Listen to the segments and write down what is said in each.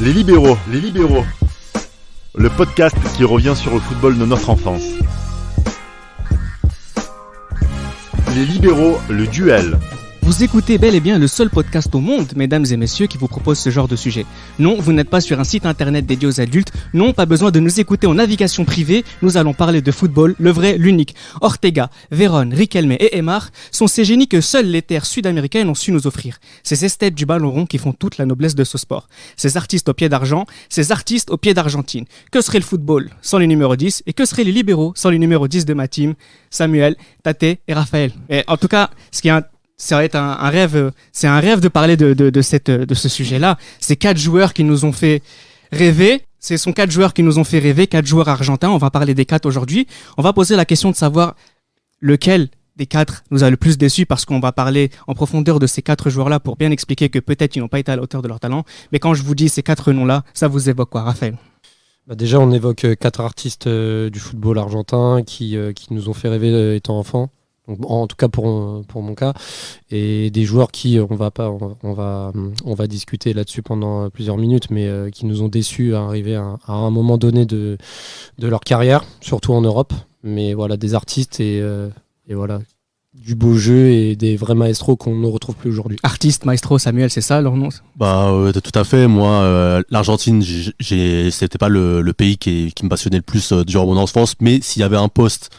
Les libéraux. Le podcast qui revient sur le football de notre enfance. Les libéraux, le duel. Vous écoutez bel et bien le seul podcast au monde, mesdames et messieurs, qui vous propose ce genre de sujet. Non, vous n'êtes pas sur un site internet dédié aux adultes. Non, pas besoin de nous écouter en navigation privée. Nous allons parler de football, le vrai, l'unique. Ortega, Vérone, Riquelme et Aimar sont ces génies que seules les terres sud-américaines ont su nous offrir. Ces esthètes du ballon rond qui font toute la noblesse de ce sport. Ces artistes au pied d'argent, ces artistes au pied d'Argentine. Que serait le football sans les numéros 10 et que seraient les libéraux sans les numéros 10 de ma team, Samuel, Tate et Raphaël. Et en tout cas, ça va être un rêve, c'est un rêve de parler de ce sujet-là. Ces 4 joueurs qui nous ont fait rêver. Ce sont 4 joueurs qui nous ont fait rêver, 4 joueurs argentins. On va parler des 4 aujourd'hui. On va poser la question de savoir lequel des 4 nous a le plus déçus, parce qu'on va parler en profondeur de ces 4 joueurs-là pour bien expliquer que peut-être ils n'ont pas été à la hauteur de leur talent. Mais quand je vous dis ces 4 noms-là, ça vous évoque quoi, Raphaël ? Déjà, on évoque 4 artistes du football argentin qui nous ont fait rêver étant enfants. En tout cas pour mon cas, et des joueurs qui on va discuter là-dessus pendant plusieurs minutes, mais qui nous ont déçus à arriver à un moment donné de leur carrière, surtout en Europe. Mais voilà, des artistes et voilà, du beau jeu et des vrais maestros qu'on ne retrouve plus aujourd'hui. Artiste, maestro, Samuel, c'est ça leur nom ? Tout à fait. Moi, l'Argentine, c'était pas le pays qui me passionnait le plus durant mon enfance, mais s'il y avait un poste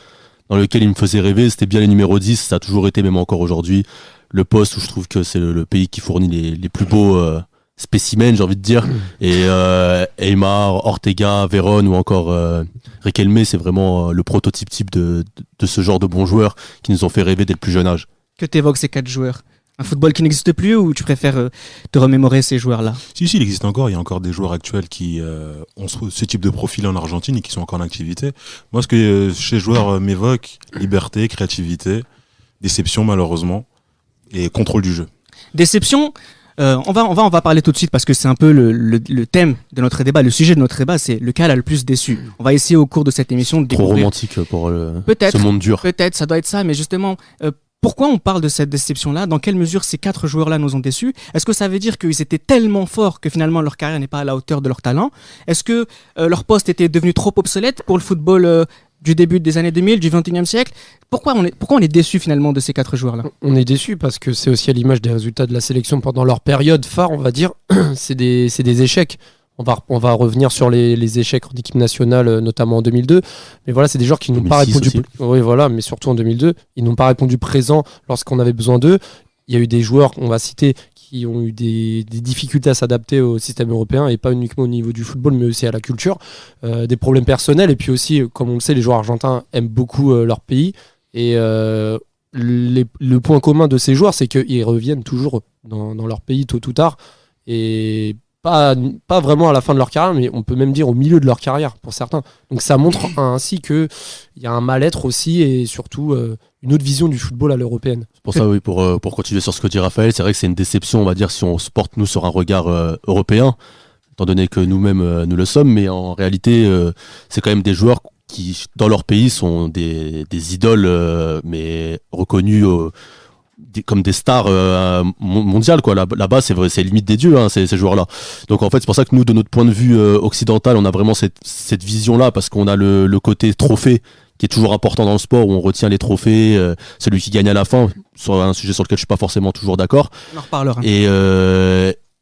dans lequel il me faisait rêver, c'était bien les numéros 10, ça a toujours été, même encore aujourd'hui, le poste où je trouve que c'est le pays qui fournit les plus beaux spécimens, j'ai envie de dire. Et Aimar, Ortega, Vérone ou encore Riquelme, c'est vraiment le prototype type de ce genre de bons joueurs qui nous ont fait rêver dès le plus jeune âge. Que t'évoques ces 4 joueurs ? Un football qui n'existe plus, ou tu préfères te remémorer ces joueurs-là ? Si, il existe encore. Il y a encore des joueurs actuels qui ont ce type de profil en Argentine et qui sont encore en activité. Moi, ce que chez les joueurs m'évoque, liberté, créativité, déception malheureusement, et contrôle du jeu. Déception, on va parler tout de suite, parce que c'est un peu le thème de notre débat, le sujet de notre débat, c'est lequel a le plus déçu. On va essayer au cours de cette émission de découvrir. Trop romantique pour ce monde dur. Peut-être, ça doit être ça, mais justement... pourquoi on parle de cette déception-là ? Dans quelle mesure ces 4 joueurs-là nous ont déçus ? Est-ce que ça veut dire qu'ils étaient tellement forts que finalement leur carrière n'est pas à la hauteur de leur talent ? Est-ce que leur poste était devenu trop obsolète pour le football du début des années 2000, du 21e siècle ? Pourquoi on est déçus finalement de ces 4 joueurs-là ? On est déçus parce que c'est aussi à l'image des résultats de la sélection pendant leur période phare, on va dire. C'est des échecs. On va revenir sur les échecs en équipe nationale, notamment en 2002. Mais voilà, c'est des joueurs qui n'ont pas répondu. Oui, voilà, mais surtout en 2002, ils n'ont pas répondu présent lorsqu'on avait besoin d'eux. Il y a eu des joueurs qu'on va citer qui ont eu des difficultés à s'adapter au système européen, et pas uniquement au niveau du football, mais aussi à la culture, des problèmes personnels. Et puis aussi, comme on le sait, les joueurs argentins aiment beaucoup leur pays. Et le point commun de ces joueurs, c'est qu'ils reviennent toujours dans leur pays tôt ou tard. Et pas vraiment à la fin de leur carrière, mais on peut même dire au milieu de leur carrière pour certains. Donc ça montre ainsi qu'il y a un mal-être aussi, et surtout une autre vision du football à l'européenne. C'est pour ça, oui, pour continuer sur ce que dit Raphaël, c'est vrai que c'est une déception, on va dire, si on se porte nous sur un regard européen, étant donné que nous-mêmes nous le sommes, mais en réalité, c'est quand même des joueurs qui, dans leur pays, sont des idoles, mais reconnues comme des stars mondiales, quoi. Là-bas, c'est vrai, c'est limite des dieux, ces joueurs-là. Donc en fait, c'est pour ça que nous, de notre point de vue occidental, on a vraiment cette vision-là, parce qu'on a le côté trophée qui est toujours important dans le sport, où on retient les trophées, celui qui gagne à la fin, sur un sujet sur lequel je suis pas forcément toujours d'accord. On en reparlera.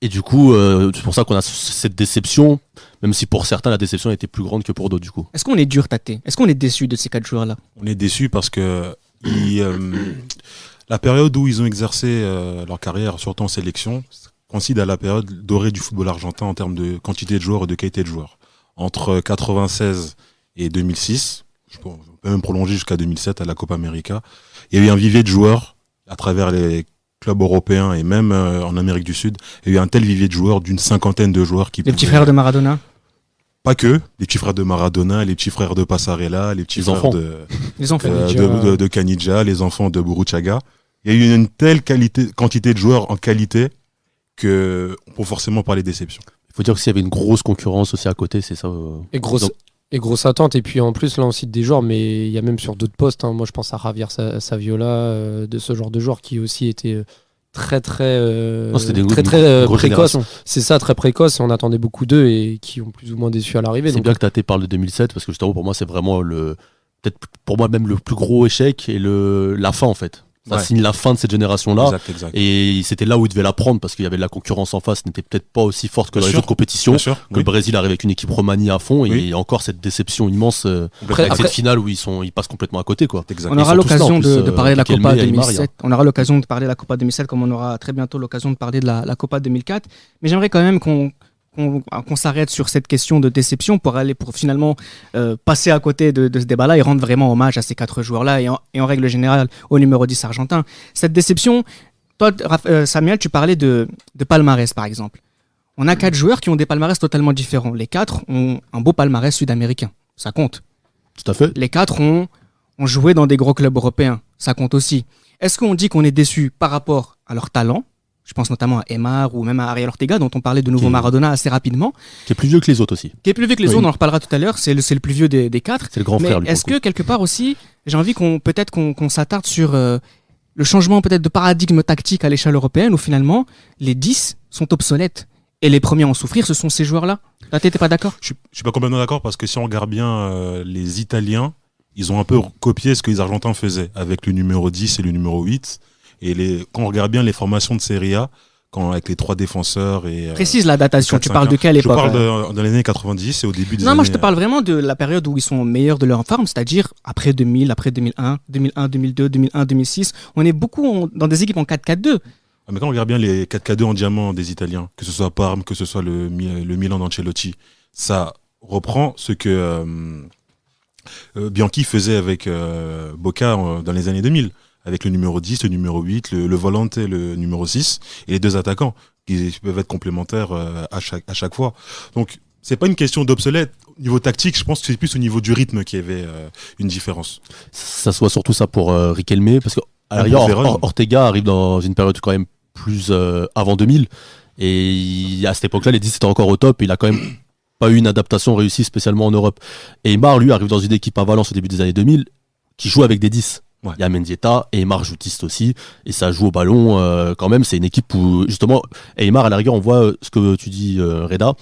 Et du coup, c'est pour ça qu'on a cette déception, même si pour certains la déception était plus grande que pour d'autres, du coup. Est-ce qu'on est dur, Tate ? Est-ce qu'on est déçu de ces 4 joueurs-là ? On est déçus parce que la période où ils ont exercé leur carrière, surtout en sélection, coïncide à la période dorée du football argentin en termes de quantité de joueurs et de qualité de joueurs. Entre 96 et 2006, on peut même prolonger jusqu'à 2007 à la Copa América, il y a eu un vivier de joueurs à travers les clubs européens et même en Amérique du Sud. Il y a eu un tel vivier de joueurs, d'une 50aine de joueurs qui Les petits frères de Maradona ? Pas que, les petits frères de Maradona, les petits frères de Passarella, les petits frères de Caniggia, les enfants de Burruchaga. Il y a eu une telle quantité de joueurs en qualité qu'on peut forcément parler de déception. Il faut dire qu'il y avait une grosse concurrence aussi à côté, c'est ça. Et grosse attente. Et puis en plus, là, on cite des joueurs, mais il y a même sur d'autres postes. Moi, je pense à Javier Saviola, de ce genre de joueurs qui aussi étaient très très c'était très une très grosse précoce. génération. C'est ça, très précoce. Et on attendait beaucoup d'eux et qui ont plus ou moins déçu à l'arrivée. C'est Donc, bien que Tate parle de 2007 parce que justement pour moi c'est vraiment peut-être pour moi même le plus gros échec et la fin en fait. Ça Ouais. signe la fin de cette génération-là. Exact. Et c'était là où il devait la prendre parce qu'il y avait de la concurrence en face, n'était peut-être pas aussi forte que Bien dans les sûr. autres compétitions. Bien sûr. Que le Brésil arrive avec une équipe remanie à fond et Oui. il y a encore cette déception immense Après- avec cette finale où ils passent complètement à côté quoi. Exact. On Ils aura sont tous là, en l'occasion plus, de parler de la Riquelme, Copa Aymar, 2007. On aura l'occasion de parler de la Copa 2007 comme on aura très bientôt l'occasion de parler de la Copa 2004. Mais j'aimerais quand même qu'on s'arrête sur cette question de déception pour finalement passer à côté de ce débat-là et rendre vraiment hommage à ces 4 joueurs-là et en règle générale au numéro 10 argentin. Cette déception, toi, Samuel, tu parlais de palmarès par exemple. On a 4 joueurs qui ont des palmarès totalement différents. Les 4 ont un beau palmarès sud-américain. Ça compte. Tout à fait. Les 4 ont joué dans des gros clubs européens. Ça compte aussi. Est-ce qu'on dit qu'on est déçu par rapport à leur talent ? Je pense notamment à Aymar ou même à Ariel Ortega, dont on parlait de nouveau Qui- Maradona assez rapidement, Qui est plus vieux que les autres aussi. qui est plus vieux que les Oui. autres, on en reparlera tout à l'heure, c'est le plus vieux des 4. C'est le grand Mais frère lui. est-ce que quelque part aussi, j'ai envie qu'on s'attarde sur le changement peut-être de paradigme tactique à l'échelle européenne, où finalement les 10 sont obsolètes. Et les premiers à en souffrir, ce sont ces joueurs-là. Là, t'étais pas d'accord ? Je suis pas complètement d'accord parce que si on regarde bien les Italiens, ils ont un peu copié ce que les Argentins faisaient avec le numéro 10 et le numéro 8. Et quand on regarde bien les formations de Serie A, avec les 3 défenseurs et... Précise la datation, 4, tu 5, parles de quelle Je époque parle dans les années 90 et au début des Non, années... moi je te parle vraiment de la période où ils sont au meilleur de leur forme, c'est-à-dire après 2000, après 2001, 2001, 2002, 2001, 2006. On est beaucoup dans des équipes en 4-4-2. Ah, mais quand on regarde bien les 4K2 en diamant des Italiens, que ce soit Parme, que ce soit le Milan d'Ancelotti, ça reprend ce que Bianchi faisait avec Boca dans les années 2000, avec le numéro 10, le numéro 8, le volante et le numéro 6, et les 2 attaquants, qui peuvent être complémentaires à chaque fois. Donc, c'est pas une question d'obsolète. Au niveau tactique, je pense que c'est plus au niveau du rythme qu'il y avait une différence. Ça se voit surtout ça pour Riquelme parce que à la Ah, rigueur, pour Vérone. Ortega arrive dans une période quand même plus avant 2000 et à cette époque-là les 10 étaient encore au top, il a quand même pas eu une adaptation réussie spécialement en Europe. Et Aymar lui arrive dans une équipe à Valence au début des années 2000 qui joue avec des 10. Ouais. Il y a Mendieta et Aymar joutiste aussi et ça joue au ballon quand même, c'est une équipe où justement Aymar à la rigueur on voit ce que tu dis Reda,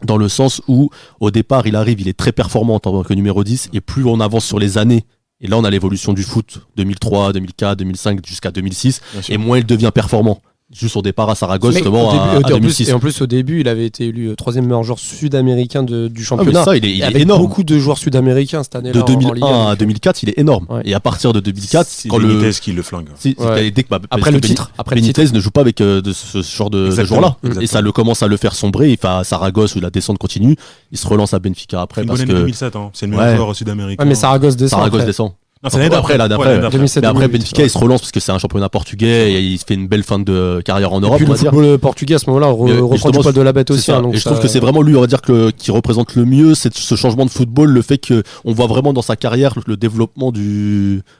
dans le sens où au départ il arrive, il est très performant en tant que numéro 10 et plus on avance sur les années, et là on a l'évolution du foot 2003, 2004, 2005 jusqu'à 2006 Bien sûr. et moins il devient performant. Juste au départ à Saragosse Mais justement à 2006. et en plus, au début, il avait été élu 3e meilleur joueur sud-américain du Ah, mais championnat. ça il est avec énorme. beaucoup de joueurs sud-américains cette année-là. De en Ligue 2001 1. à 2004 il est énorme. Ouais. Et à partir de 2004 C'est quand Benitez qui le flingue. Ouais. dès que, Après le titre. Benitez ne joue pas avec de ce genre de Exactement, joueurs-là. exactement. Et ça le commence à le faire sombrer. Il fait à Saragosse où la descente continue. Il se relance à Benfica C'est après une parce bonne année que 2007, hein. C'est le meilleur Ouais. joueur sud-américain. Ouais, mais Saragosse descend. Saragosse après. descend. Non, c'est l'année d'après. L'année d'après. Ouais, l'année d'après. 2007, Mais après 2008, Benfica il se relance parce que c'est un championnat portugais et il fait une belle fin de carrière en Et Europe puis on le va dire. football portugais à ce moment-là Mais reprend justement, du poil de la bête C'est aussi. ça. hein, donc Et je trouve ça- que c'est vraiment lui, on va dire, qui représente le mieux ce changement de football, le fait qu'on voit vraiment dans sa carrière le développement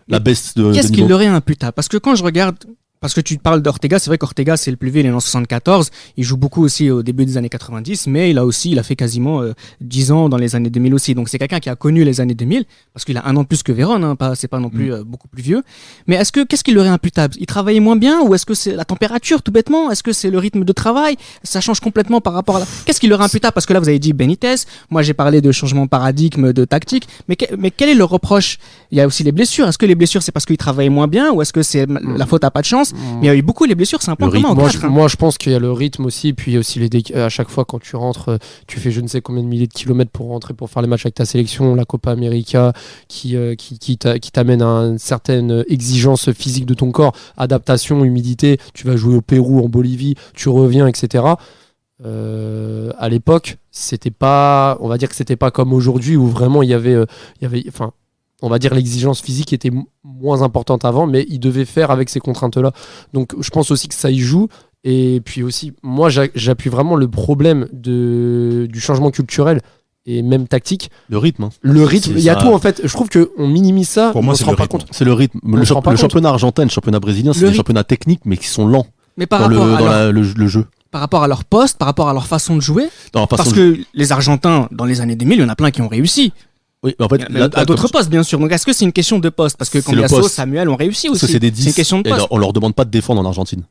la baisse de Qu'est-ce niveau. qu'il leur est imputable ? Parce que quand je regarde, parce que tu parles d'Ortega, c'est vrai qu'Ortega c'est le plus vieux, il est né en 74, il joue beaucoup aussi au début des années 90, mais il a fait quasiment 10 ans dans les années 2000 aussi. Donc c'est quelqu'un qui a connu les années 2000, parce qu'il a un an de plus que Vérone, hein, c'est pas non plus beaucoup plus vieux. Mais qu'est-ce qui leur est imputable ? Il travaillait moins bien, ou est-ce que c'est la température tout bêtement ? Est-ce que c'est le rythme de travail ? Ça change complètement par rapport à Qu'est-ce qui leur est imputable ? Parce que là vous avez dit Benitez, moi j'ai parlé de changement de paradigme, de tactique, mais quel est le reproche ? Il y a aussi les blessures. Est-ce que les blessures c'est parce qu'il travaillait moins bien, ou est-ce que c'est la faute à pas de chance ? Mais il y a eu beaucoup les blessures, c'est un point Le commun aux Moi, quatre, hein. moi, je pense qu'il y a le rythme aussi, puis aussi à chaque fois quand tu rentres, tu fais je ne sais combien de milliers de kilomètres pour rentrer, pour faire les matchs avec ta sélection, la Copa América, qui t'amène à une certaine exigence physique de ton corps, adaptation, humidité. Tu vas jouer au Pérou, en Bolivie, tu reviens, etc. À l'époque, c'était pas, on va dire que c'était pas comme aujourd'hui où vraiment il y avait, enfin. On va dire l'exigence physique était moins importante avant, mais il devait faire avec ces contraintes-là. Donc je pense aussi que ça y joue. Et puis aussi, moi j'appuie vraiment le problème du changement culturel et même tactique. Le rythme. Hein. Le rythme, C'est il y a ça. tout en fait. Je trouve qu'on minimise ça, Pour moi, on c'est se rend le pas rythme. compte. C'est le rythme. On se rend pas Le compte. championnat argentin et le championnat brésilien, c'est Le des rythme. championnats techniques, mais qui sont lents Mais par dans, rapport, à leur, le jeu. par rapport à leur poste, par rapport à leur façon de jouer, Dans la façon parce de- que les Argentins, dans les années 2000, il y en a plein qui ont réussi. Oui, mais en fait, là, À d'autres postes, bien sûr. Donc est-ce que c'est une question de poste ? Parce que C'est le Cambiasso, poste. Samuel ont réussi parce aussi. que c'est des C'est une 10. question de Et poste. on leur demande pas de défendre en Argentine.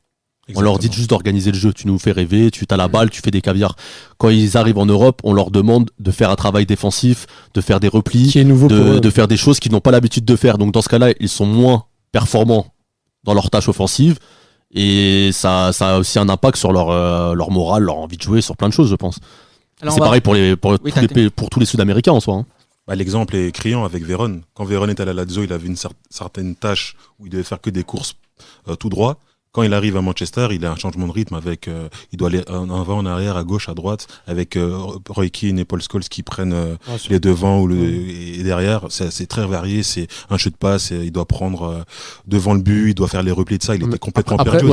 On leur dit juste d'organiser le jeu. Tu nous fais rêver, tu as la balle, tu fais des caviars. Quand ils arrivent en Europe, on leur demande de faire un travail défensif, de faire des replis, Qui est nouveau pour eux. de faire des choses qu'ils n'ont pas l'habitude de faire. Donc dans ce cas-là, ils sont moins performants dans leurs tâches offensives. Et ça a aussi un impact sur leur morale, leur envie de jouer, sur plein de choses, je pense. Alors, C'est pareil pour tous les Sud-Américains en soi. Bah, l'exemple est criant avec Vérone. Quand Vérone était à la Lazio, il avait une certaine tâche où il devait faire que des courses tout droit. Quand il arrive à Manchester, il a un changement de rythme avec, il doit aller en avant, en arrière, à gauche, à droite, avec Roy Keane et Paul Scholes qui prennent les devants et derrière. C'est très varié. C'est un jeu de passe. Il doit prendre devant le but. Il doit faire les replis de ça. Il était complètement perdu.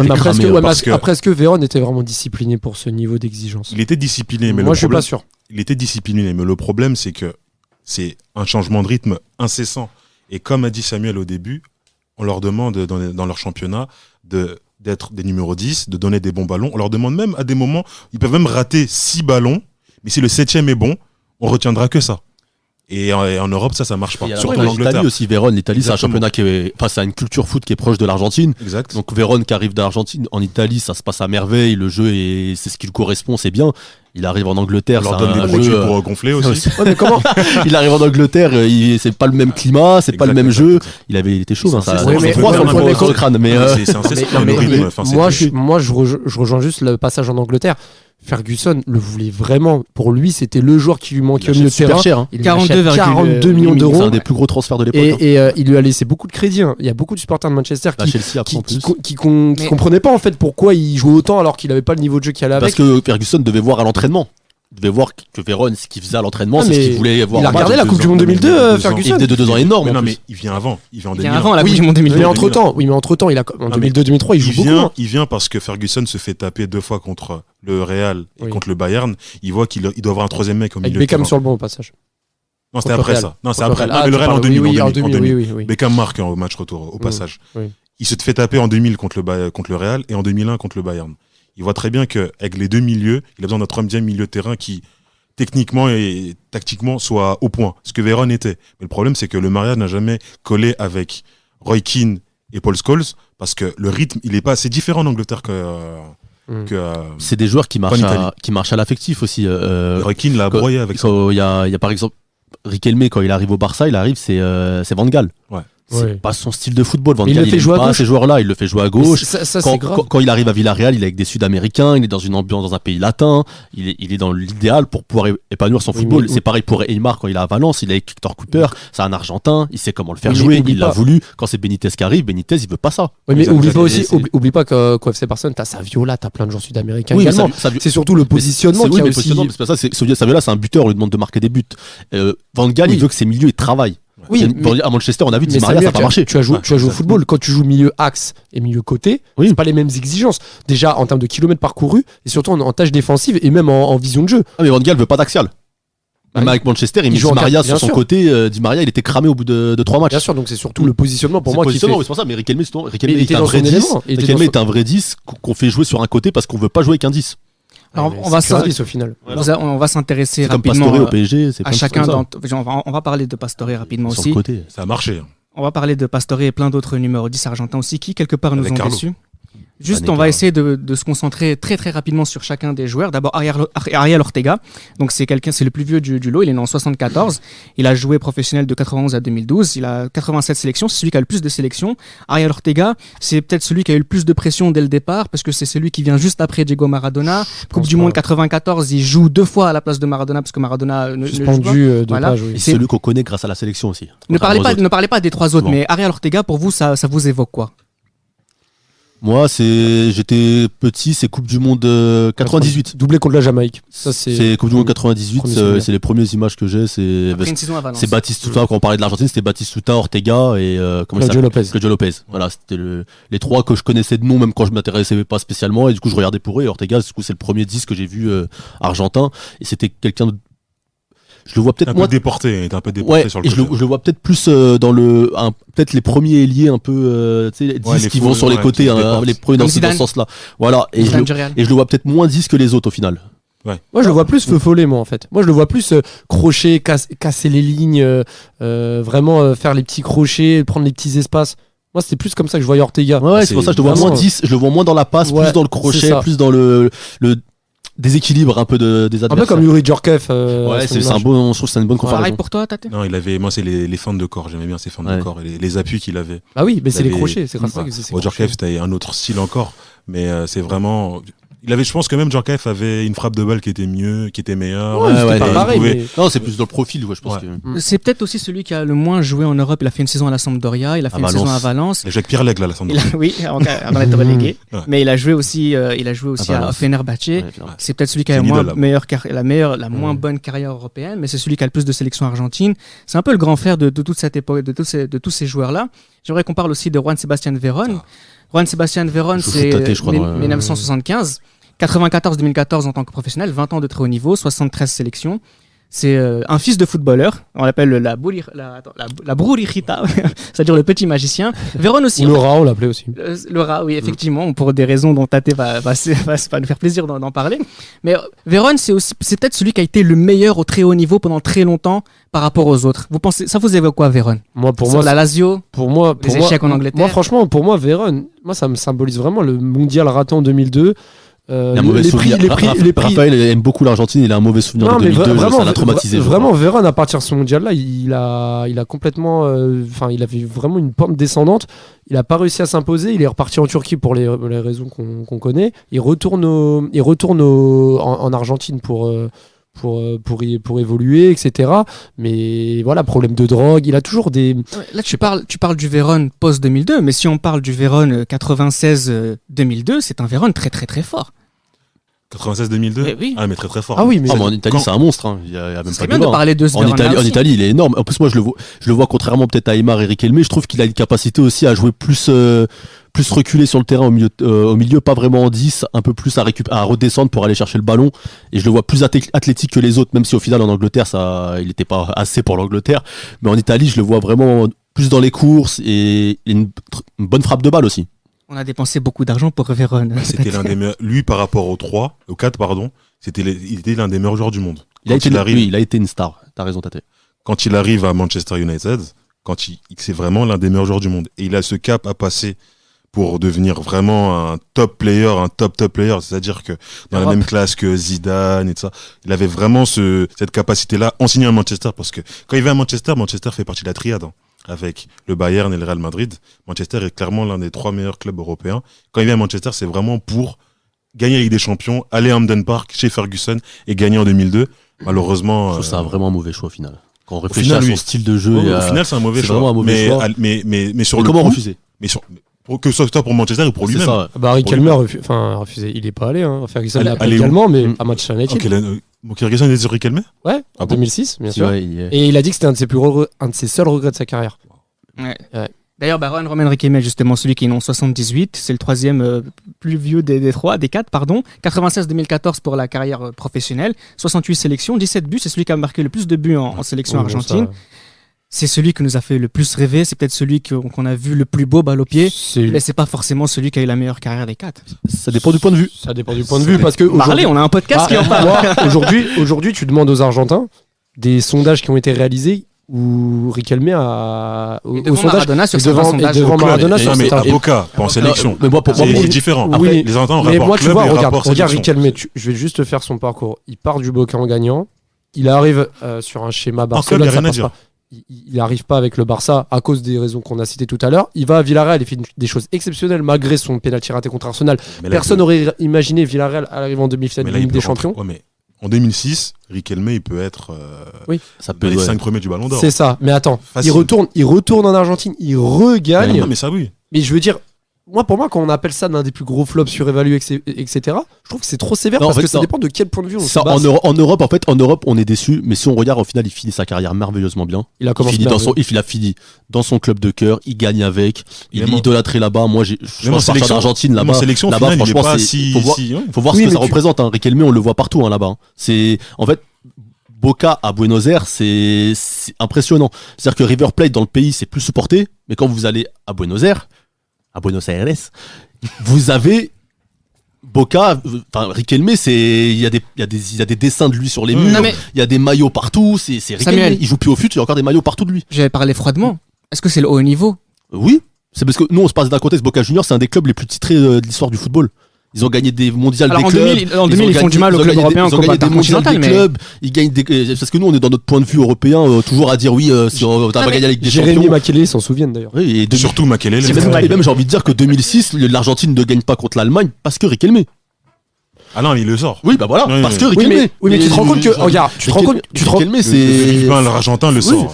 Après, est-ce que Vérone était vraiment discipliné pour ce niveau d'exigence? Il était discipliné, mais moi, je suis pas sûr. Il était discipliné, mais le problème, c'est que c'est un changement de rythme incessant. Et comme a dit Samuel au début, on leur demande dans leur championnat d'être des numéros 10, de donner des bons ballons. On leur demande même à des moments, ils peuvent même rater 6 ballons, mais si le 7e est bon, on retiendra que ça. Et en Europe, ça marche pas. Surtout en Italie aussi, Vérone. L'Italie, c'est un championnat c'est une culture foot qui est proche de l'Argentine. Exact. Donc Vérone qui arrive d'Argentine, en Italie, ça se passe à merveille. Le jeu, c'est ce qui lui correspond, c'est bien. Il arrive en Angleterre, on leur donne des produits pour gonfler aussi. Ouais, mais comment il arrive en Angleterre, c'est pas le même climat, c'est pas le même jeu. Il était chaud, ça froid sur le crâne. Mais c'est incessant. Moi, je rejoins juste le passage en Angleterre. Ferguson le voulait vraiment. Pour lui, c'était le joueur qui lui manquait au milieu de terrain. Cher, hein. Il 42 millions d'euros. C'est un des plus gros transferts de l'époque. Et il lui a laissé beaucoup de crédit. Il y a beaucoup de supporters de Manchester qui comprenaient pas en fait pourquoi il jouait autant alors qu'il avait pas le niveau de jeu qu'il allait avec. Parce que Ferguson devait voir à l'entraînement. Il devait voir que Vérone, ce qu'il faisait à l'entraînement, c'est ce qu'il voulait voir. Il a regardé la Coupe du Monde 2002, Ferguson. Il était de 2 ans énorme. Mais non, mais il vient avant. Il vient en 2000. avant la Coupe du Monde 2002. Mais entre-temps, en 2002-2003, il joue beaucoup. Il vient parce que Ferguson se fait taper 2 fois contre le Real et contre le Bayern. Il voit qu'il doit avoir un 3e mec au milieu. Avec Beckham sur le banc au passage. Non, c'était après ça. Non, c'est après. Le Real en 2000. Beckham marque au match retour, au passage. Il se fait taper en 2000 contre le Real et en 2001 contre le Bayern. Il voit très bien qu'avec les deux milieux, il a besoin d'un 3e milieu de terrain qui, techniquement et tactiquement, soit au point. Ce que Vérone était. Mais le problème, c'est que le mariage n'a jamais collé avec Roy Keane et Paul Scholes parce que le rythme, il est pas assez différent en Angleterre que c'est des joueurs qui marchent à l'affectif aussi. Roy Keane l'a broyé avec ça. Il y a par exemple Riquelme, quand il arrive au Barça, c'est Van Gaal. Ouais. C'est pas son style de football. Van Gaal, il le fait jouer à gauche. Ces joueurs-là, il le fait jouer à gauche. Quand il arrive à Villarreal, il est avec des Sud-Américains, il est dans une ambiance dans un pays latin, il est dans l'idéal pour pouvoir épanouir son football. C'est pareil pour Neymar quand il est à Valence, il est avec Victor Cooper, c'est un Argentin, il sait comment le faire jouer, il l'a voulu. Quand c'est Benitez qui arrive, Benitez il veut pas ça. Oui, mais oublie pas qu'au FC Barcelone, t'as Saviola, t'as plein de joueurs Sud-Américains également. C'est surtout le positionnement qui a aussi. C'est pas ça. Saviola, c'est un buteur, on lui demande de marquer des buts. Van Gaal, il veut que ses milieux travaillent. Oui, à Manchester, on a vu Di Maria, ça n'a pas marché. Tu as joué au football. Quand tu joues milieu axe et milieu côté, c'est pas les mêmes exigences. Déjà en termes de kilomètres parcourus et surtout en tâches défensives et même en vision de jeu. Ah, mais Van Gaal veut pas d'axial. Même avec Manchester, il met Di Maria sur son côté. Di Maria, il était cramé au bout de 3 matchs. Bien sûr, donc c'est surtout le positionnement pour moi qui fait. C'est pour ça, mais Riquelme est un vrai 10. Riquelme est un vrai 10 qu'on fait jouer sur un côté parce qu'on veut pas jouer avec un 10. Alors, on va au final. On va s'intéresser rapidement au PSG, à chacun. On va parler de Pastore rapidement sur aussi. Le côté. Ça a marché. On va parler de Pastore et plein d'autres numéros 10 argentins aussi qui quelque part nous ont déçus. Juste, on va essayer de se concentrer très très rapidement sur chacun des joueurs. D'abord, Ariel Ortega. Donc, c'est le plus vieux du lot. Il est né en 74. Il a joué professionnel de 91 à 2012. Il a 87 sélections. C'est celui qui a le plus de sélections. Ariel Ortega, c'est peut-être celui qui a eu le plus de pression dès le départ parce que c'est celui qui vient juste après Diego Maradona. Coupe du Monde 94, il joue 2 fois à la place de Maradona parce que Maradona ne joue pas. De pas jouer. C'est celui qu'on connaît grâce à la sélection aussi. Ne parlez pas des 3 autres, mais Ariel Ortega, pour vous, ça vous évoque quoi? Moi, j'étais petit, c'est Coupe du Monde 98. Doublé contre la Jamaïque. C'est Coupe du Monde 98, c'est les premières images que j'ai. C'est Batistuta, quand on parlait de l'Argentine, c'était Batistuta, Ortega et Claudio Lopez. Voilà, c'était les 3 que je connaissais de nom, même quand je m'intéressais pas spécialement. Et du coup, je regardais pour eux. Et Ortega, du coup, c'est le premier 10 que j'ai vu argentin. Et c'était quelqu'un de. Je le vois peut-être un peu déporté sur le côté. Je le vois peut-être plus dans peut-être les premiers ailiers un peu 10 qui vont sur les côtés, les premiers dans ce sens-là. Voilà, et je le vois peut-être moins 10 que les autres au final. Ouais. Moi je le vois plus feu follet moi en fait. Moi je le vois plus crocher, casser les lignes, vraiment faire les petits crochets, prendre les petits espaces. Moi, c'était plus comme ça que je voyais Ortega. Ouais, c'est pour ça que je le vois vraiment- moins 10, je le vois moins dans la passe, Ouais, plus dans le c'est crochet, ça. plus dans le déséquilibre un peu des Un peu adversaires. comme Yuri Djorkaeff. Ouais, c'est un bon, je trouve que c'est une bonne Pareil comparaison. pour toi, Tate? Non, moi, c'est les feintes de corps. J'aimais bien ces feintes Ouais. de corps et les appuis qu'il avait. Ah oui, mais c'est Il les avait- crochets. C'est grâce à ça Ouais. que c'est ces Djorkaeff, crochets. c'était un autre style encore. Mais c'est vraiment. Je pense que même Djorkaeff avait une frappe de balle qui était mieux, qui était meilleure. Ouais, c'était ouais, pas il pareil, pouvait- mais Non, c'est plus dans le profil, ouais, je pense Ouais. que. C'est peut-être aussi celui qui a le moins joué en Europe. Il a fait une saison à la Sampdoria, il a fait À une Valence. saison à Valence. Il a joué avec Pierre Lègle, là, la Il a, oui, avant d'être relégué. Ouais. Mais il a joué aussi à Valence. Fenerbahçe. Ouais, bien. C'est peut-être celui qui a C'est la une moins, idole, là. la moins bonne carrière européenne, mais c'est celui qui a le plus de sélections argentines. C'est un peu le grand frère de toute cette époque, de tous ces joueurs-là. J'aimerais qu'on parle aussi de Juan Sebastián Veron. Juan Sebastián Veron, Je vous c'est tâtais, je crois, dans le- 1975, 94-2014 en tant que professionnel, 20 ans de très haut niveau, 73 sélections. C'est un fils de footballeur, on l'appelle la Brurijita, c'est-à-dire le petit magicien. Veron aussi. Ou Laura, on l'appelait aussi. Le rat, oui, effectivement, pour des raisons dont Tate va nous faire plaisir d'en parler. Mais Veron, c'est peut-être celui qui a été le meilleur au très haut niveau pendant très longtemps par rapport aux autres. Vous pensez, ça vous évoque quoi, Veron? Moi, pour Sur moi, la Lazio, les échecs en Angleterre. Moi, franchement, pour moi, Veron, ça me symbolise vraiment le mondial raté en 2002. Il a un mauvais les souvenir. prix. Raphaël aime beaucoup l'Argentine, il a un mauvais souvenir Non, de mais 2002, vraiment, ça l'a traumatisé. je vraiment, crois. Veron, à partir de ce mondial-là, il a complètement. Il avait vraiment une pente descendante. Il n'a pas réussi à s'imposer. Il est reparti en Turquie pour les raisons qu'on connaît. Il retourne en Argentine pour évoluer, etc. Mais voilà, problème de drogue. Il a toujours des. Là, tu parles du Véron post-2002, mais si on parle du Véron 96-2002, c'est un Véron très très très fort. 96-2002 Mais oui. Ah, mais très très fort. Ah oui, mais. Ah, mais en Italie, Quand- c'est un monstre. Hein. Il y a même Ce pas serait de bien de débat, hein. parler de ce En Véron-là Italie, aussi. il est énorme. En plus, moi, je le vois contrairement peut-être à Aymar et Riquelme, je trouve qu'il a une capacité aussi à jouer plus reculé sur le terrain au milieu, pas vraiment en 10, un peu plus à redescendre pour aller chercher le ballon. Et je le vois plus athlétique que les autres, même si au final en Angleterre, il n'était pas assez pour l'Angleterre. Mais en Italie, je le vois vraiment plus dans les courses et une bonne frappe de balle aussi. On a dépensé beaucoup d'argent pour Véron. C'était l'un des meilleurs. Lui, par rapport aux 4, pardon, il était l'un des meilleurs joueurs du monde. Il a Quand été une star. T'as raison, Tate. quand il arrive à Manchester United, c'est vraiment l'un des meilleurs joueurs du monde. Et il a ce cap à passer pour devenir vraiment un top player, top player. C'est-à-dire que dans la Europe. même classe que Zidane et tout ça, il avait vraiment cette capacité-là en signant à Manchester. Parce que quand il va à Manchester fait partie de la triade. Hein, avec le Bayern et le Real Madrid. Manchester est clairement l'un des 3 meilleurs clubs européens. Quand il vient à Manchester, c'est vraiment pour gagner la Ligue des Champions, aller à Hampden Park chez Ferguson et gagner en 2002. Malheureusement. Je trouve ça vraiment un mauvais choix au final. Quand on réfléchit final, à son oui. style de jeu. Au final, c'est un mauvais c'est choix. vraiment un mauvais choix. Mais sur Mais le comment coup, refuser que ce soit pour Manchester ou pour C'est lui-même. ça, ouais. Bah, Riquelme a refusé. Il est pas allé. Hein. Ferguson l'a appelé Allez où également, mais Mm. à Manchester United. Ok, Ferguson était sur Riquelme Ouais, en Ah bon 2006, bien Si, sûr. ouais, il est- Et il a dit que c'était un de ses seuls regrets de sa carrière. Ouais. Ouais. D'ailleurs, Baron Romain Riquelme, justement, celui qui est né en 78, c'est le troisième plus vieux des 4, pardon. 96-2014 pour la carrière professionnelle, 68 sélections, 17 buts, c'est celui qui a marqué le plus de buts en sélection Oui, bon, argentine. ça, C'est celui qui nous a fait le plus rêver, c'est peut-être celui qu'on a vu le plus beau balle au pied, mais c'est pas forcément celui qui a eu la meilleure carrière des 4. Ça dépend du point de vue. Ça dépend du point de vue parce que Parlez, on a un podcast qui en parle. Aujourd'hui, tu demandes aux Argentins des sondages qui ont été réalisés où Riquelme a Et au devant sondage Maradona sur et devant- certains sondages. et devant au club. Maradona Non, sur mais certains- à Boca, pas en sélection. Mais moi, pour moi, C'est différent. Oui. Après, les Argentins, Mais rapport moi, tu club vois, et regarde rapport sélection. Riquelme, je vais juste te faire son parcours. Il part du Boca en gagnant. Il arrive sur un schéma Barcelone, club, y a ça rien à passe dire. pas. Il n'arrive pas avec le Barça à cause des raisons qu'on a citées tout à l'heure. Il va à Villarreal, il fait des choses exceptionnelles malgré son pénalty raté contre Arsenal. Mais là, Personne n'aurait imaginé Villarreal arriver en demi-finale mais de là, il Ligue peut des rentrer. Champions. Ouais, mais en 2006, Riquelme, il peut être ça dans peut les ouais. 5 premiers du Ballon d'Or. C'est ça. Mais attends, Facile. il retourne en Argentine, il regagne. Non, mais ça, oui. Mais je veux dire, pour moi, quand on appelle ça l'un des plus gros flops surévalués, etc., je trouve que c'est trop sévère Non, parce en fait, que ça non. dépend de quel point de vue on se Ça, base. en Europe, on est déçu, mais si on regarde, au final, il finit sa carrière merveilleusement bien. Il a commencé Il a fini dans son club de cœur, il gagne avec, il Même est en- idolâtré là-bas. Moi, je Même en pense partir sélection, d'Argentine même en là-bas. sélection, au Là-bas, final, il est franchement, pas c'est- ouais. faut voir Oui, ce que mais ça tu- représente. Hein. Riquelme, on le voit partout là-bas. Hein. C'est en fait Boca à Buenos Aires, c'est impressionnant. C'est-à-dire que River Plate dans le pays, c'est plus supporté, mais quand vous allez à Buenos Aires, vous avez Boca, enfin Riquelme, il y a des dessins de lui sur les murs, Non, mais il y a des maillots partout, c'est Riquelme. Samuel. Il joue plus au foot, il y a encore des maillots partout de lui. j'avais parlé froidement. Est-ce que c'est le haut niveau? Oui, C'est parce que nous, on se passe d'un contexte. Boca Juniors, c'est un des clubs les plus titrés de l'histoire du football. Ils ont gagné des mondiales Alors des en clubs. 2000, ils font du mal au club européen en Ils ont Coupe gagné des mondiales intercontinentale, des mais clubs. Ils gagnent des. Parce que nous, on est dans notre point de vue européen, toujours à dire oui, si on va gagner avec des Jérémy champions. Makélélé s'en souviennent d'ailleurs. Oui, et Surtout Makelele. et même, j'ai envie de dire que 2006, l'Argentine ne gagne pas contre l'Allemagne parce que Riquelme. Ah non, il le sort. Oui, bah voilà, Oui, parce oui. que Oui, Riquelme. mais tu te rends compte que. Regarde, tu te rends compte. Riquelme, Le c'est. Vivant l'Argentin le sort.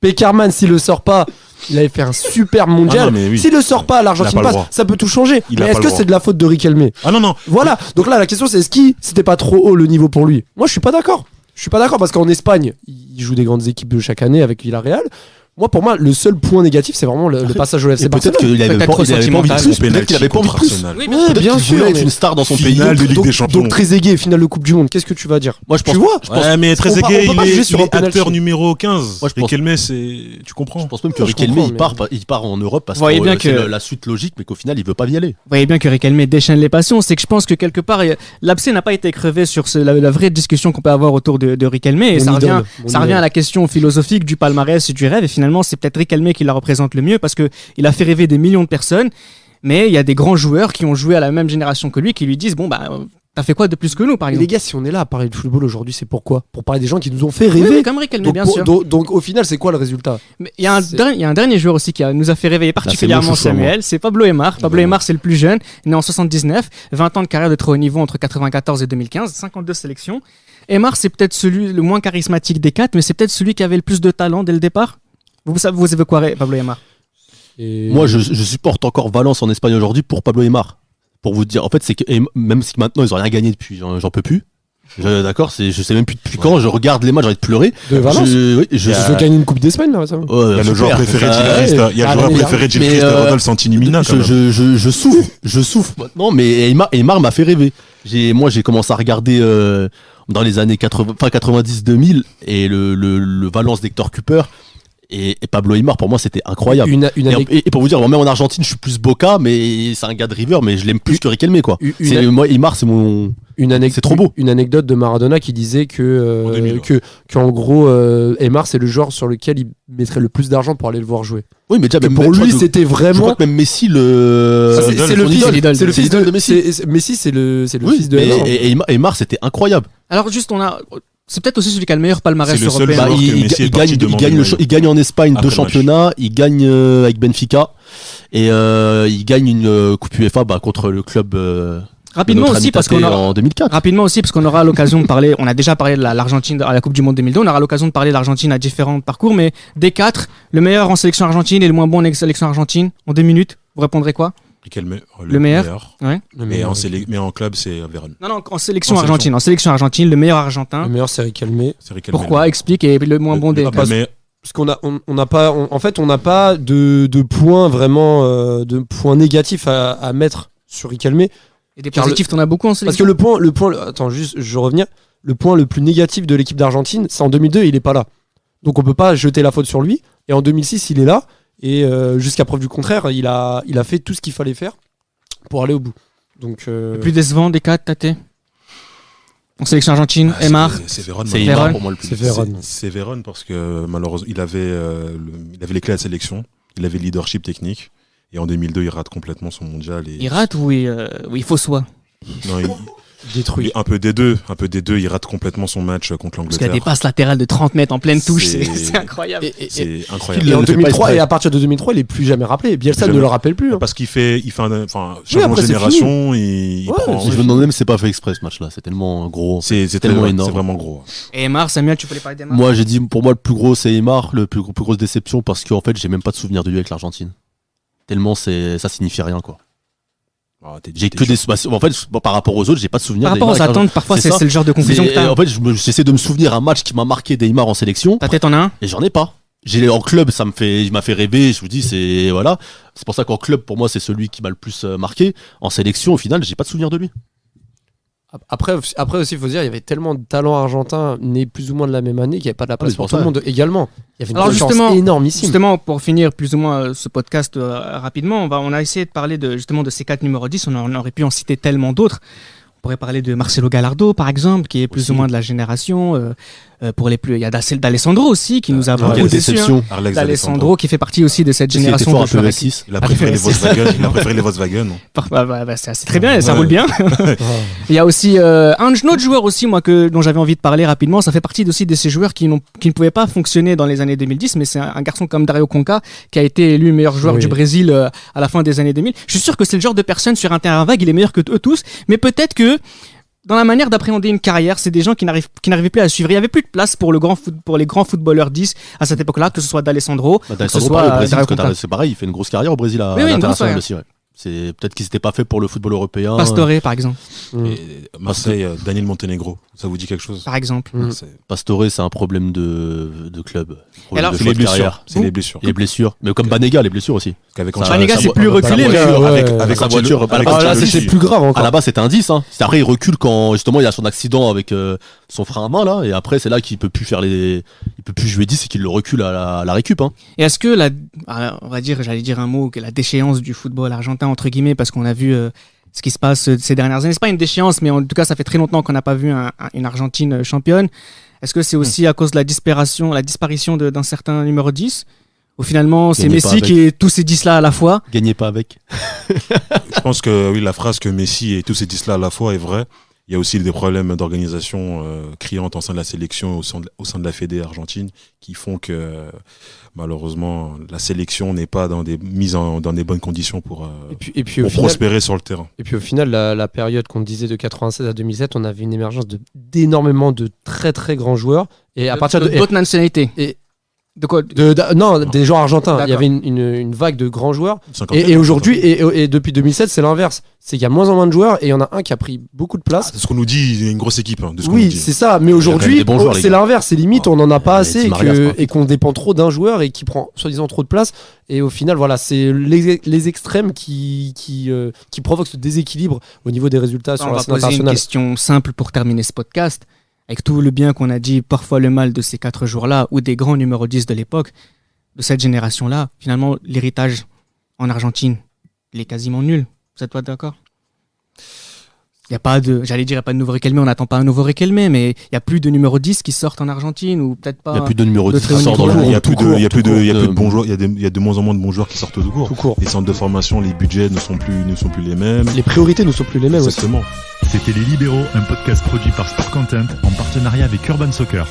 Pekarman, s'il le sort pas, il avait fait un super mondial. Ah non, mais oui. S'il le sort pas, l'Argentine Il a pas le passe. droit. Ça peut tout changer. Il Mais a est-ce pas que le c'est droit. de la faute de Riquelme? Ah non, non. Voilà. Donc là, la question c'est c'était pas trop haut le niveau pour lui? Moi, je suis pas d'accord. Je suis pas d'accord parce qu'en Espagne, il joue des grandes équipes de chaque année avec Villarreal. Moi, pour moi, le seul point négatif, c'est vraiment le passage au FC Et peut-être Barcelone. qu'il avait Peut-être pas trop envie de plus. Au Peut-être qu'il avait pas envie de contre plus. Arsenal. Oui, Ouais, Peut-être bien qu'il sûr. voulait être mais- une star dans son pays. Finale de Ligue Donc, des Champions. donc Trezeguet, finale de Coupe du Monde. Qu'est-ce que tu vas dire? Moi, je pense. Tu vois Ouais, mais on Trezeguet, peut pas il juger est sur un penalty. acteur numéro 15. Moi, je pense- Riquelme, c'est. Tu comprends? Je pense même que Ouais, je Riquelme, comprends, il part en Europe parce Vous voyez que bien c'est que- la suite logique, mais qu'au final, il veut pas y aller. Vous voyez bien que Riquelme déchaîne les passions. C'est que je pense que quelque part, l'abcès n'a pas été crevé sur la vraie discussion qu'on peut avoir autour de Riquelme. Et Mon ça idole, revient, mon ça revient idole. à la question philosophique du palmarès, du rêve. Et finalement, c'est peut-être Riquelme qui la représente le mieux parce que il a fait rêver des millions de personnes. Mais il y a des grands joueurs qui ont joué à la même génération que lui qui lui disent bon bah t'as fait quoi de plus que nous par Et les exemple. gars, si on est là à parler de football aujourd'hui, c'est pourquoi? Pour parler des gens qui nous ont fait Oui, rêver. oui, comme Riquelme, Donc, bien sûr. donc, au final, c'est quoi le résultat? Mais il y a un dernier joueur aussi qui nous a fait réveiller c'est particulièrement mon chouchou, Samuel, c'est Pablo Aimar. Pablo Aimar, c'est le plus jeune, né en 79, 20 ans de carrière de très haut niveau entre 94 et 2015, 52 sélections. Aimar, c'est peut-être celui le moins charismatique des quatre, mais c'est peut-être celui qui avait le plus de talent dès le départ. Vous savez quoi, Pablo Aimar? Et- Moi, je supporte encore Valence en Espagne aujourd'hui pour Pablo Aimar. Pour vous dire, en fait, c'est que même si maintenant ils ont rien gagné depuis, j'en peux plus. D'accord, je sais même plus depuis quand. Je regarde les matchs, j'ai envie de pleurer. De Valence? Oui, Ils ont gagné une Coupe d'Espagne là récemment. Ouais, Il y a le super. joueur préféré de Ça- Gil Christ. Il y a le joueur préféré de Gil Mais, Christ, Rodolphe Santinimina. quand même. je souffre maintenant, mais Aimar m'a fait rêver. Moi, j'ai commencé à regarder dans les années 90-2000 et le Valence d'Hector Cooper et Pablo Aimar, pour moi, c'était incroyable. Une Et pour vous dire, même en Argentine, je suis plus Boca, mais c'est un gars de River, mais je l'aime plus que Riquelme, quoi. Moi, Aimar, c'est mon. C'est trop beau. Une anecdote de Maradona qui disait En 2000, qu'en gros, Aimar, c'est le joueur sur lequel il mettrait le plus d'argent pour aller le voir jouer. Oui, mais déjà, Que même pour je lui, crois que- c'était Je crois vraiment. que même Messi, Ah, idole, c'est le son fils, idole. c'est le C'est fils l'idole de de Messi. Messi, c'est le Oui, fils de mais- Aimar. et Aimar, c'était incroyable. Alors juste c'est peut-être aussi celui qui a le meilleur palmarès C'est le seul européen. joueur que Messi est parti demander le maillot. Il gagne en Espagne Après 2 le match. championnats, il gagne avec Benfica et il gagne une Coupe UEFA contre le club Rapidement de notre aussi ami parce Tate qu'on aura en 2004. Rapidement aussi, parce qu'on aura l'occasion de parler, on a déjà parlé de l'Argentine à la Coupe du Monde 2002, on aura l'occasion de parler de l'Argentine à différents parcours, mais des quatre, le meilleur en sélection argentine et le moins bon en sélection argentine, en 2 minutes, vous répondrez quoi? Riquelme, Le meilleur. Ouais. Mais en club, c'est Vérone. Non, en sélection argentine. En sélection argentine, le meilleur Le argentin. meilleur, c'est Riquelme. C'est Riquelme. Pourquoi? Explique, et le moins bon des... Parce qu'on a, on n'a pas, en fait, on n'a pas de points vraiment, de points négatifs à mettre sur Riquelme. Et des car positifs, t'en as beaucoup en Parce que sélection. attends, juste, je reviens. Le point le plus négatif de l'équipe d'Argentine, c'est en 2002, il est pas là. Donc on peut pas jeter la faute sur lui. Et en 2006, il est là. Et jusqu'à preuve du contraire, il a fait tout ce qu'il fallait faire pour aller au bout. Donc Le plus décevant des quatre, Tate. En sélection argentine, Aimar. C'est Vérone. C'est Vérone. Aimar pour moi le plus. c'est Vérone. C'est Vérone parce que malheureusement, il avait les clés à la sélection, il avait le leadership technique. Et en 2002, il rate complètement son mondial. Il rate ou il fausse-soi? Non, Détruit. un peu des deux. Il rate complètement son match contre Parce qu'il y a l'Angleterre. des passes latérales de 30 mètres en pleine touche, C'est- c'est incroyable. C'est incroyable. Et en le fait pas 2003, exprès. et à partir de 2003, il est plus jamais rappelé. Bielsa ne Jamais. le rappelle plus. Hein. Parce qu'il fait changement après, de c'est génération, il Ouais, prend. Je me demande même si c'est pas fait exprès ce match-là. C'est tellement gros. C'est tellement tellement énorme. C'est vraiment gros. Et Aimar, Samuel, tu peux les parler d'Aimar? Moi, j'ai dit, pour moi, le plus gros, c'est Aimar, plus grosse déception, parce qu'en fait, j'ai même pas de souvenir de lui avec l'Argentine. Tellement ça signifie rien, quoi. Ah, J'ai que des. En fait, par rapport aux autres, j'ai pas de souvenir Par rapport aux d'Aimar avec attentes, parfois C'est c'est ça. le genre de confusion que l'Argentine. t'as. En fait, j'essaie de me souvenir un match qui m'a marqué d'Aimar en sélection, Ta tête en a un? et j'en ai pas. En club, il m'a fait rêver, je vous dis, voilà. C'est pour ça qu'en club, pour moi, c'est celui qui m'a le plus marqué. En sélection, au final, j'ai pas de souvenir de lui. Après aussi, il faut dire, il y avait tellement de talents argentins nés plus ou moins de la même année qu'il n'y avait pas de la place c'est pour pour tout le ça. monde également. Il y avait une Alors concurrence justement- énormissime. Justement, pour finir plus ou moins ce podcast rapidement, on a essayé de parler de ces quatre numéros 10, on aurait pu en citer tellement d'autres. On pourrait parler de Marcelo Gallardo, par exemple, qui est plus ou moins de la génération. Pour les plus, il y a d'Alessandro aussi, qui nous a beaucoup quelle déçus. déception. Alex D'Alessandro, qui fait partie aussi de cette Parce qu'il était génération fort de un peu joueurs. V6. Il a préféré les c'est Volkswagen. Il a préféré les Volkswagen. C'est très bien, ça Ouais. roule bien. Il y a aussi un autre joueur aussi, moi, dont j'avais envie de parler rapidement. Ça fait partie aussi de ces joueurs qui ne pouvaient pas fonctionner dans les années 2010, mais c'est un garçon comme Dario Conca qui a été élu meilleur joueur Oui. du Brésil à la fin des années 2000. Je suis sûr que c'est le genre de personne sur un terrain vague, il est meilleur que eux tous, mais peut-être que dans la manière d'appréhender une carrière, c'est des gens qui n'arrivaient plus à suivre. Il n'y avait plus de place pour les grands footballeurs 10 à cette époque-là, que ce soit d'Alessandro, que ce D'Alessandro, soit pareil, au Brésil, Dario parce que Conca. c'est pareil, il fait une grosse carrière au Brésil à Oui, une grosse l'international carrière. aussi. Ouais. C'est peut-être qu'ils n'étaient pas faits pour le football européen. Pastore, par exemple. Et Marseille, Daniel Montenegro. Ça vous dit quelque chose? Par exemple. Pastore, c'est un problème de club. Problème alors, de C'est choix les de carrière. blessures. C'est les blessures. Et les blessures. Mais comme Banega, les blessures aussi. Parce qu'avec Ça- Banega, ça- c'est plus reculé, mais avec sa Ancelotti- voiture, avec Ah, Ah, là, Ancelotti. c'est plus grave À encore. la base, c'était un 10. Hein. Après, il recule quand justement il y a son accident avec son frein à main là, et après c'est là qu'il peut plus il peut plus jouer 10 et qu'il le recule à la récup. Hein. Et est-ce que on va dire, j'allais dire un mot, que la déchéance du football argentin, entre guillemets, parce qu'on a vu ce qui se passe ces dernières années, c'est pas une déchéance, mais en tout cas, ça fait très longtemps qu'on n'a pas vu une Argentine championne. Est-ce que c'est aussi à cause de la disparition d'un certain numéro 10? Ou finalement, c'est Gagnez pas Messi avec. qui est tous ces 10 là à la fois? Gagnez pas avec. Je pense que oui, la phrase que Messi et tous ces 10-là à la fois est vraie. Il y a aussi des problèmes d'organisation criantes au sein de la sélection, au sein de la Fédé argentine, qui font que malheureusement la sélection n'est pas dans des dans des bonnes conditions pour Et puis au final, prospérer sur le terrain. et puis au final, la période qu'on disait de 96 à 2007, on avait une émergence d'énormément de très très grands joueurs. Et à partir de D'autres nationalités. et- De quoi? non, des joueurs argentins. Il y D'accord. avait une vague de grands joueurs. Cinquantaine, Et aujourd'hui, et depuis 2007, c'est l'inverse. C'est qu'il y a moins en moins de joueurs et il y en a un qui a pris beaucoup de place. c'est ce qu'on nous dit, il y a une grosse équipe. De ce qu'on nous Oui, dit. c'est ça. Mais quand aujourd'hui, même des bons joueurs, les c'est gars. l'inverse. C'est limite, on n'en a pas les assez Di et Maria, c'est pas et qu'on dépend trop d'un joueur et qui prend soi-disant trop de place. Et au final, voilà, c'est les extrêmes qui provoquent ce déséquilibre au niveau des résultats sur On la va scène poser une internationale. question simple pour terminer ce podcast. Avec tout le bien qu'on a dit, parfois le mal de ces 4 jours-là, ou des grands numéros 10 de l'époque, de cette génération-là, finalement, l'héritage en Argentine, il est quasiment nul. Vous êtes pas d'accord? Il n'y a pas de, j'allais dire, il n'y a pas de nouveau Riquelme, on n'attend pas un nouveau Riquelme, mais il n'y a plus de numéro 10 qui sortent en Argentine, ou peut-être pas. Il n'y a plus de numéro de 10 très haut qui sort dans niveau. le Il y a monde. plus de, il y a plus de, il y a plus de bons court. joueurs. Il y a de moins en moins de bons joueurs qui sortent tout court. Tout court. Les centres de formation, les budgets ne sont plus les mêmes. Les priorités ne sont plus les mêmes aussi. Exactement. C'était Les Libéraux, un podcast produit par Sport Content en partenariat avec Urban Soccer.